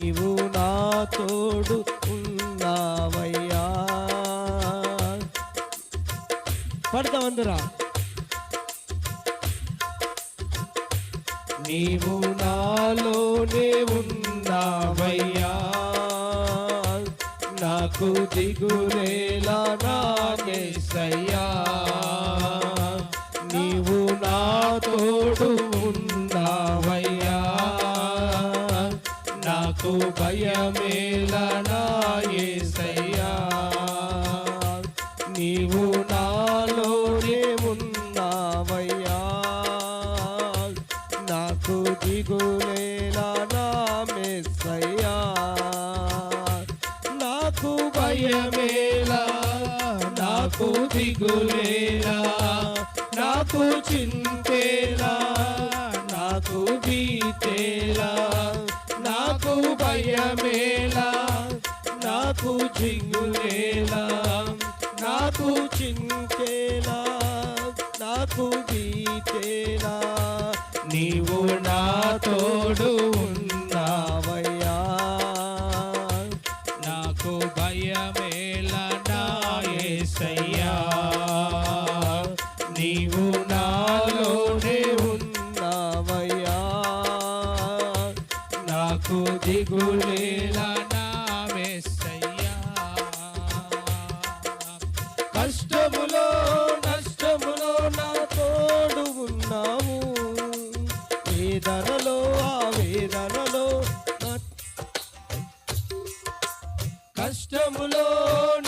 నీవు నా తోడు ఉన్నావయ్యా. పడతామందరా. నీవు నాలోనే ఉన్నావయ్యా, నాకు దిగులేలా నా యేసయ్యా. నీవు నా తోడు ఉన్నావయ్యా, నాకు భయమేలా నా యేసయ్యా. నీవు నాలోనే ఉన్నావయ్యా, నాకు దిగులేలా నా యేసయ్యా. నాకు భయమేలా, నాకు దిగులేలా, నాకు చింతేలా, నాకు భీతేలా. నాకు భయమేలా, నాకు జింగులేలా, నాకు చింతేలా, నాకు భీతేలా. నీవు నా తోడు ఉన్నావయ్యా, నాకు భయమేలా నా యేసయ్యా. నీవు నాలోనే ఉన్నావయ్యా, నాకు దిగులేలా నా యేసయ్యా. కష్టములో నష్టములో నా తోడు ఉన్నావు, వేదనలో ఆవేదనలో. కష్టములో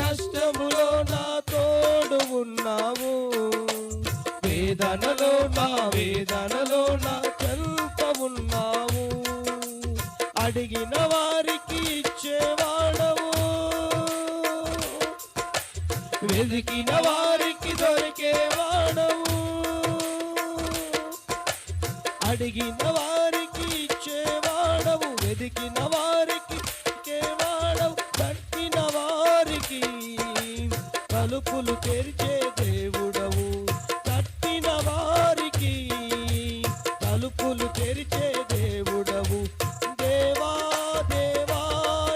నష్టములో నా తోడు ఉన్నావు, వేదనలో నా వేదనలో నా చెంత ఉన్నావు. అడిగిన వారికి ఇచ్చేవాడవు, వెతికిన వారికి దొరికేవాడవు. అడిగిన వారికి ఇచ్చేవాడవు, వెతికిన వారికి దొరికేవాడవు. తట్టిన వారికి తలుపులు తెరిచే దేవుడవు, తట్టిన వారికి తలుపులు తెరిచే దేవుడవు. దేవా దేవా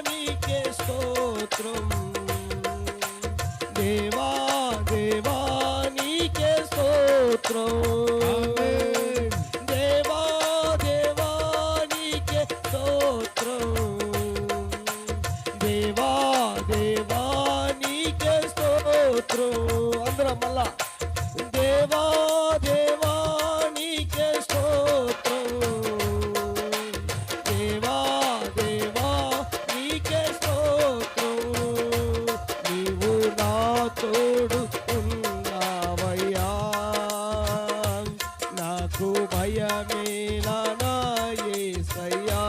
నీకే స్తోత్రం, దేవా దేవా నీకే స్తోత్రం. దేవా దేవా నీకే స్తోత్రం, దేవా దేవా నీకే స్తోత్రం. అందరం మళ్ళా. దేవా దేవా నీకే స్తోత్రం, దేవా దేవా నీకే స్తోత్రం. నీవు నా తోడు ఉన్నావయ్యా, నాకు భయమేలా నా యేసయ్యా.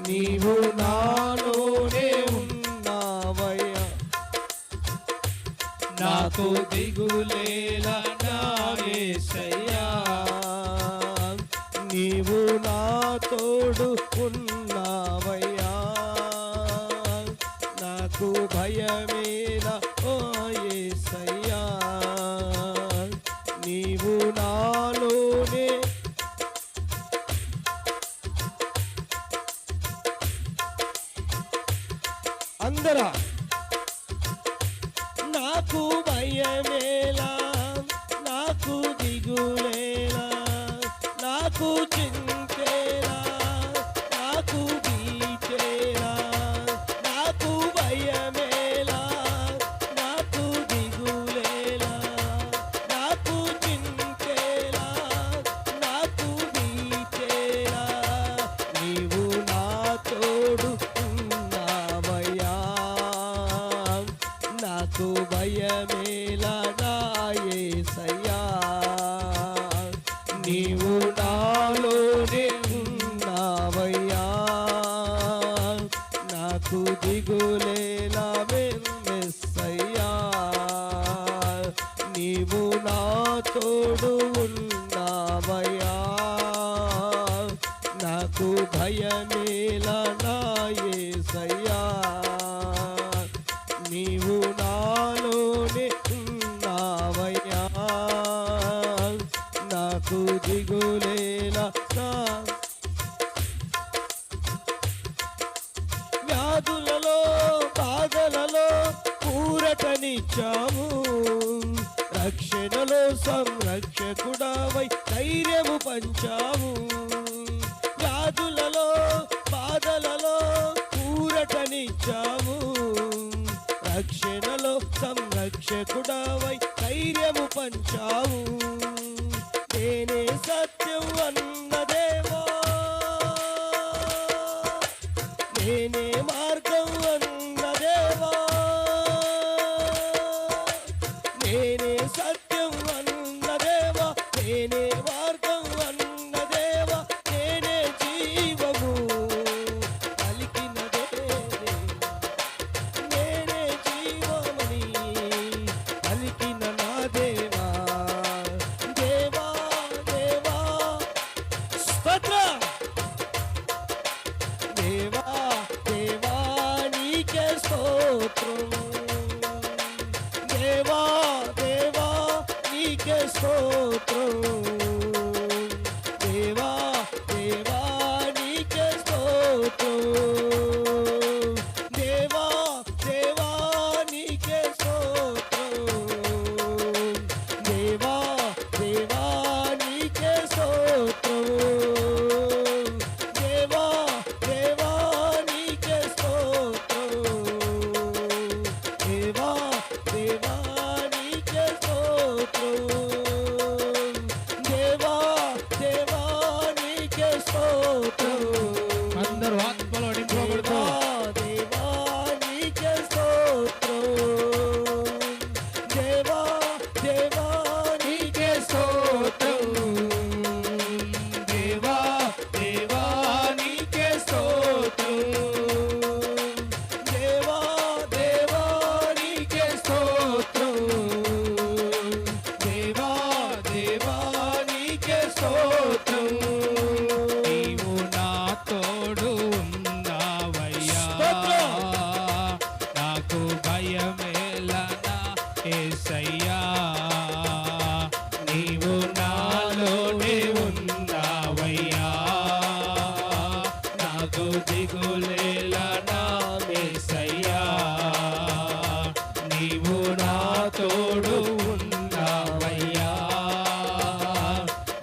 నీవు నాలోనే ఉన్నావయ్యా, నాకు దిగులేలా నా యేసయ్యా. నీవు నా తోడు ఉన్నావయ్యా, నాకు భయమేలా ఓ యేసయ్యా. నీవు నాలోనే. అందరా. నాకు భయమేలా, నాకు దిగులేలా, నాకు చింతేలా, నాకు భీతేలా. నాకు భయమేలా, నాకు దిగులేలా, నాకు చింతేలా, నాకు భీతేలా. నీవు నా తోడు ఉన్నావయ్యా, నాకు భయమేలా నా యేసయ్యా. నీవు నాలోనే ఉన్నావయ్యా, నాకు దిగులేలా యేసయ్యా. నీవు నా తోడు ఉన్నావయ్యా, నాకు భయమేలా నా యేసయ్యా. నీవు నాలోనే ఉన్నావయ్యా, నాకు దిగులేలా నా. ఊరటనిచ్చావు, రక్షణలో సంరక్షకుడవై ధైర్యము పంచావు. వ్యాధులలో బాధలలో ఊరటనిచ్చావు, రక్షణలో సంరక్షకుడవై ధైర్యము పంచావు. నేనే సత్యం అన్న దేవా, నేనే మార్గం అన్న దేవా, నేనే సత్యం అన్న దేవా, నేనే మార్గం అన్న దేవా, నేనే జీవము పలికిన దేవా, నేనే జీవమని పలికిన నా దేవా. దేవా దేవా స్తోత్రం. దేవా దేవా నీకే స్తోత్రం, దేవా దేవా నీకే స్తోత్రం, దేవా దేవా నీకే స్తోత్రం, దేవా దేవా నీకే స్తోత్రం, దేవా దేవా నీకే స్తోత్రం, దేవా దేవా నీకే స్తోత్రం, దేవా దేవా నీకే స్తోత్రం, దేవా దేవా నీకే స్తోత్రం. అందరూ ఆత్మలో నింపబడుతూ దేవా నీకే స్తోత్రం, దేవా దేవా నీకే స్తోత్రం, దేవా దేవా నీకే స్తోత్రం, దేవా దేవా నీకే స్తోత్రం, దేవా దేవా నీకే స్తోత్రం. నీవు నా తోడు ఉన్నావయ్యా, స్తోత్రం. నాకు భయమేలనా యేసయ్యా, నీవు నాలోనే ఉన్నావయ్యా, నాకు దిగులేలనా యేసయ్యా, నీవు నా తోడు ఉన్నావయ్యా,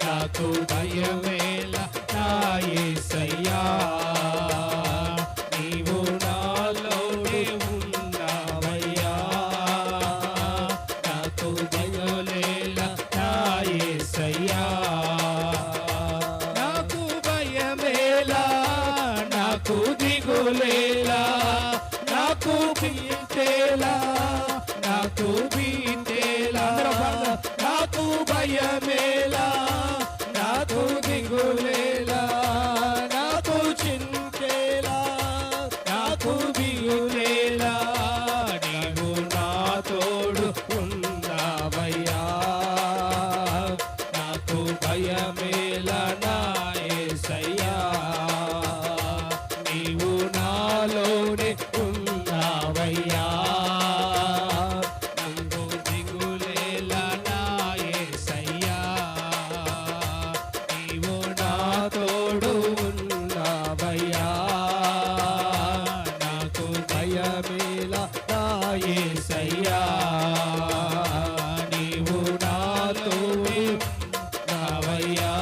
నాకు భయమేల నా యేసయ్యా, నీవు నాలోనే ఉన్నావయ్యా, నాకు దిగులేల నా యేసయ్యా, నాకు భయమేలా, నాకు దిగులేలా, నాకు భీతేలా, నాకు భీతేలా, నాకు భయమేలా, నాకు దిగులేలా, నాకు చింతేలా, నాకు దిగులేలా, నీవు నా తోడు ఉన్నావయ్యా, నాకు భయమేలా నా యేసయ్యా, నీవు నాలోనే ఉన్నావయ్యా, నాకు దిగులేలా నా యేసయ్యా, నీవు నా తోడు ఉన్నావయ్యా, నాకు భయమేలా నా యేసయ్యా, నీవు నాతో ఉన్నావయ్యా,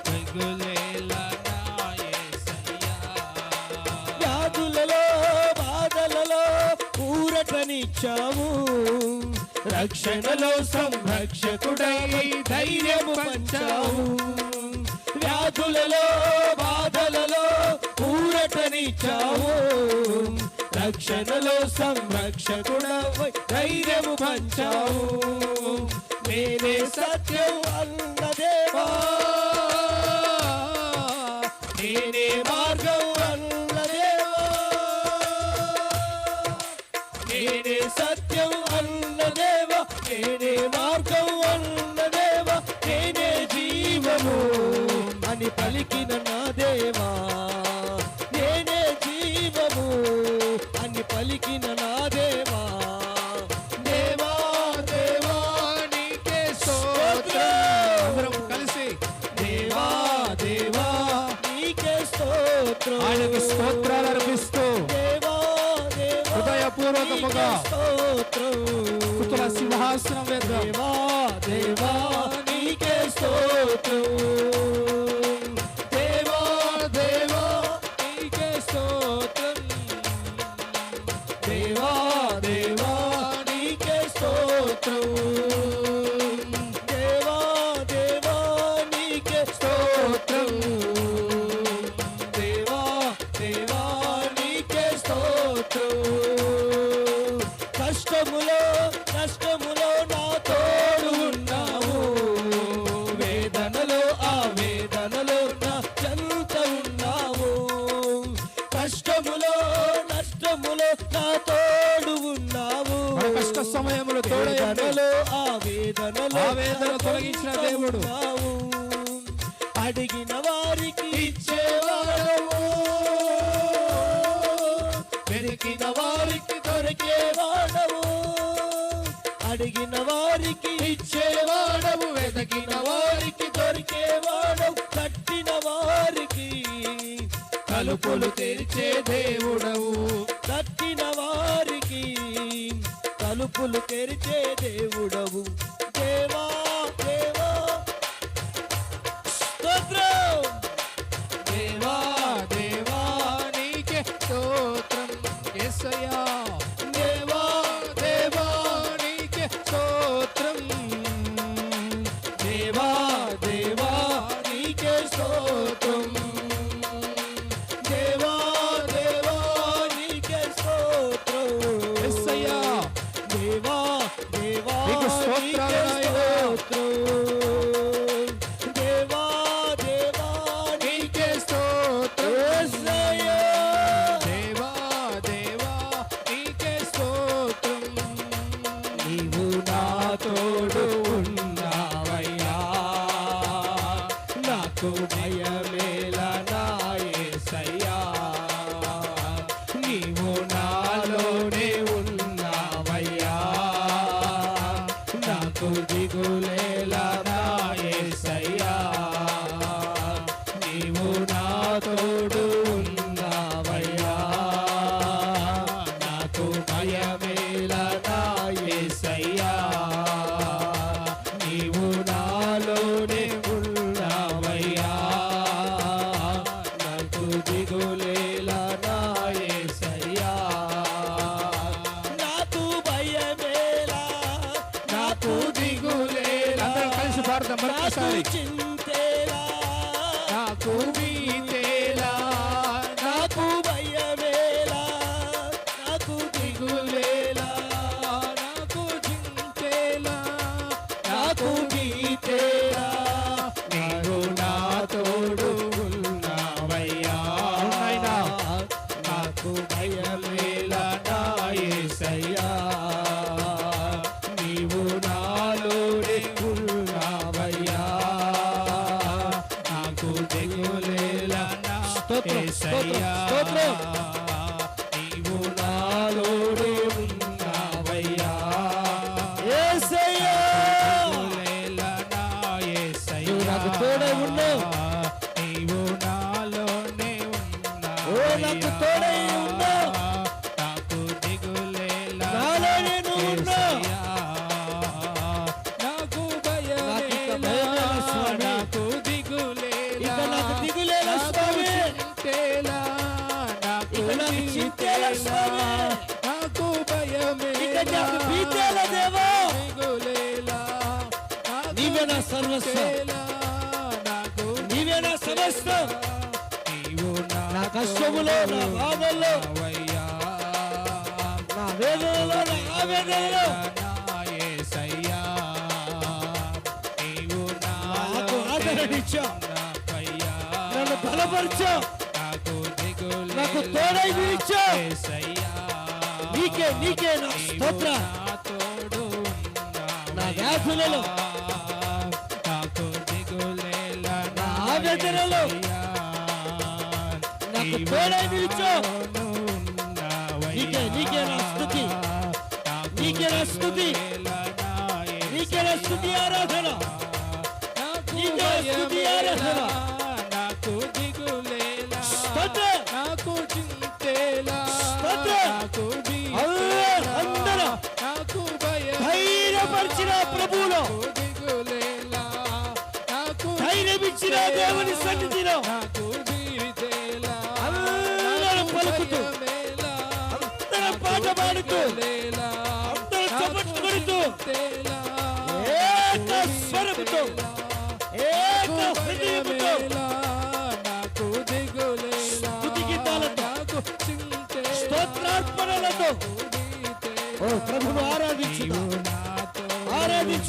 దిగులేలా నా యేసయ్యా. వ్యాధులలో బాధలలో ఊరటనిచ్చావు, రక్షణలో సంరక్షకుడై ధైర్యము పంచావు. వ్యాధులలో బాధలలో ఊరటనిచ్చావు, రక్షణలో సంరక్షకుడవై ధైర్యము పంచావు. నేనే సత్యం అన్న దేవా, నేనే మార్గం అన్న దేవా, నేనే సత్యం అన్న దేవా, నేనే మార్గం అన్న దేవా, నేనే జీవము అని పలికిన నా దేవా, నేనే జీవము అని పలికిన నా దేవా. దేవా దేవా నీకే స్తోత్రం. అందరం కలిసి దేవా దేవా నీకే స్తోత్రం. ఆయనకు స్తోత్రాలు అర్పిస్తూ దేవా దేవా హృదయపూర్వక పూర్వకముగా స్తోత్రం స్తుతుల సింహాసనం వేద్దాం. దేవా దేవా నీకే స్తోత్రం దేవా దేవా నీకే స్తోత్రం. దేవా దేవా నీకే స్తోత్రం దేవా దేవా నీకే స్తోత్రం దేవా దేవా నీకే స్తోత్రం కష్టములో నా తోడు ఉన్నావు వేదనలో ఆ వేదనలో నా చెంత ఉన్నావు కష్టములో నష్టములో నా తోడు ఉన్నావు మన కష్ట సమయములో తోడై ఉండి వేదనలో ఆ వేదనలో ఆ వేదన తొలగించిన దేవుడు. ఉన్నావు. అడిగిన వారికి ఇచ్చేవాడవు వెతికిన వారికి దొరికేవాడవు అడిగిన వారికి ఇచ్చేవాడవు వెతికిన వారికి దొరికేవాడవు కట్టిన వారికి తలుపులు తెరిచే దేవుడవు కట్టిన వారికి తలుపులు తెరిచే దేవుడవు దేవా దేవా స్తోత్రం దేవా దేవా నీకే స్తోత్రం యేసయ్యా. దేవా దేవా నీకే స్తోత్రం. దేవా దేవా నీకే స్తోత్రం దేవా దేవా నీకే స్తోత్రం యేసయ్యా. దేవా దేవా నీకు స్తోత్రాలు నాయనా. దేవా దేవా నీకే స్తోత్రం. యేసయ్యా. దేవా దేవా నీకే స్తోత్రం. నీవు నా తోడు ఉన్నావయ్యా నాకు భయమేలా నా యేసయ్యా నీవు నాలోనే ఉన్నావయ్యా నాకు దిగులేలా నా యేసయ్యా నీవు నా తోడు ఉన్నావయ్యా నాకు భయమేలా నా యేసయ్యా నీవు నాలోనే ఉన్నావయ్యా నాకు దిగులేలా నా యేసయ్యా నాకు భయమేలా నాకు దిగులేలా అందరం కలిసి పాడదాం నాకు మరొకసారి. చింతేలా నాకు వీతేలా నాకు భయమేలా నాకు దిగులేలా నాకు చింతేలా నాకు గీతేలా నీవు నా తోడు ఉన్నావయ్యా అవునాయనా. నాకు భయమేలా నా యేసయ్యా నీవు నాలోనే ఉన్నావయ్యా నాకు దిగులేలా నా యేసయ్యా నీవు నాలోనే ఉన్నావయ్యా యేసయ్యా దిగులేలా నా యేసయ్యా. నువ్వు నాకు తోడై ఉన్నావు. నీవు నాలోనే ఓ నాకు తోడై ఉన్నావు. నాకు దిగులేలా నాలోనే నువ్వు ఉన్నావు. యేసయ్యా. నాకు నాకు ఇక భయమేలా భయమేలా స్వామి. నాకు దిగులేలా ఇక నాకు దిగులేలా నాకు స్వామి. చింతేలా నాకు ఇక నాకు చింతేలా స్వామి. నాకు భయమేలా ఇక నాకు భీతేలా దేవా. దిగులేలా నాకు నీవే నా సర్వస్వం. చింతేలా నాకు నీవే నా సమస్తం. నీవు నా కష్టములో నా బాధల్లో నావయ్యా. నా వేదనలో నా ఆవేదనలో నా యేసయ్యా. నీవు నాకు ఆదరణిచ్చావు. నావయ్యా. నన్ను బలపరిచావు. నాకు దిగులేలా నాకు తోడై నిలిచావు. యేసయ్యా. నీకే నా నీవు స్తోత్ర నా తోడు నా ఉన్నావయ్యా. వ్యాధులలో నాకు దిగులేలా నా ఆవేదనలో యేసయ్యా. నాకు నీవు తోడై నిలిచావు. నాలోను ఉన్నావయ్యా. నీకే నా స్తుతి. నీకే నా స్తుతి. నీకే నా స్తుతి ఆరాధన. నీకే స్తుతి ఆరాధన. నాకు దిగులేలా స్తోత్రం. నాకు చింతేలా స్తోత్రం. నాకు హల్లెలూయా.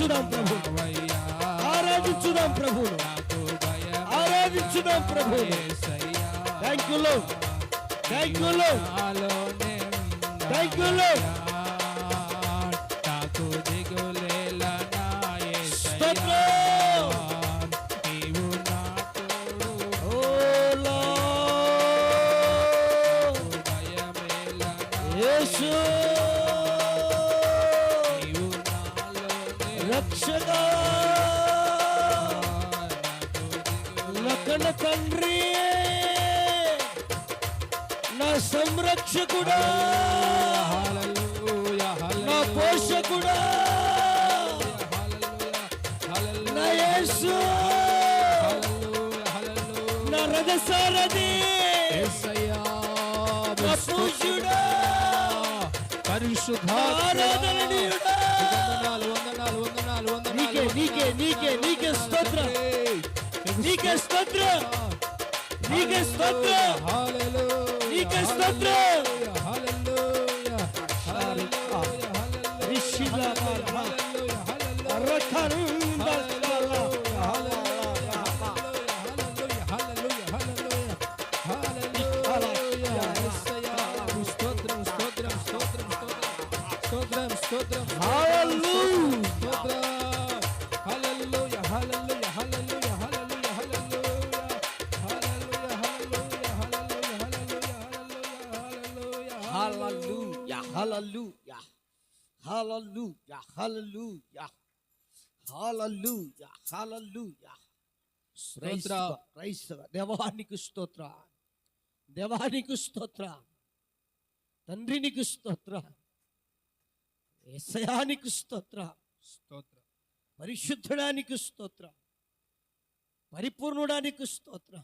ఆరాధించుదాం ప్రభు, ఉన్నావయ్యా. ఆరాధించుదాం ప్రభు, నాకు భయమేలా ఆరాధించుదాం ప్రభు. యేసయ్యా. థ్యాంక్ యూ లో, థ్యాంక్ యూ లో, నాలోనే థ్యాంక్ యూ లో. ఉన్నావయ్యా. నాకు దిగులేలా నా యేసయ్యా. స్తోత్రం. నీవు నా తోడు. ఓ లార్డ్. భయమేలా నా యేసు నీవు నాలోనే రక్షగా లకన తండ్రి, నా సంరక్షకుడా, హల్లెలూయా, నా హల్లెలూయా, పోషకుడా, హల్లెలూయా, నా యేసు, హల్లెలూయా, హల్లెలూయా. నా రథసారథి, యేసయ్యా, నా పూజ్యుడా, పరిశుద్ధాత్మ. ఆరాధనీయుడా. వందనాలు, వందనాలు, వందనాలు, వందనాలు. నీకే, నీకే, నీకే, నీకే స్తోత్రం, నీకే స్తోత్రం, నీకే స్తోత్రం, హల్లెలూయా, నీకే స్తోత్రం. హల్లెలూయా, హల్లెలూయా, హల్లెలూయా, రిషిలా బాబా. హల్లెలూయా, హల్లెలూయా. రఖరుందా కాలా. Hallelujah, hallelujah, hallelujah, hallelujah, hallelujah, hallelujah. క్రైస్తవ దేవానికి స్తోత్ర, దేవానికి స్తోత్ర, తండ్రికి స్తోత్ర, యేసయానికి స్తోత్ర, పరిశుద్ధుడానికి స్తోత్ర, పరిపూర్ణుడానికి స్తోత్ర.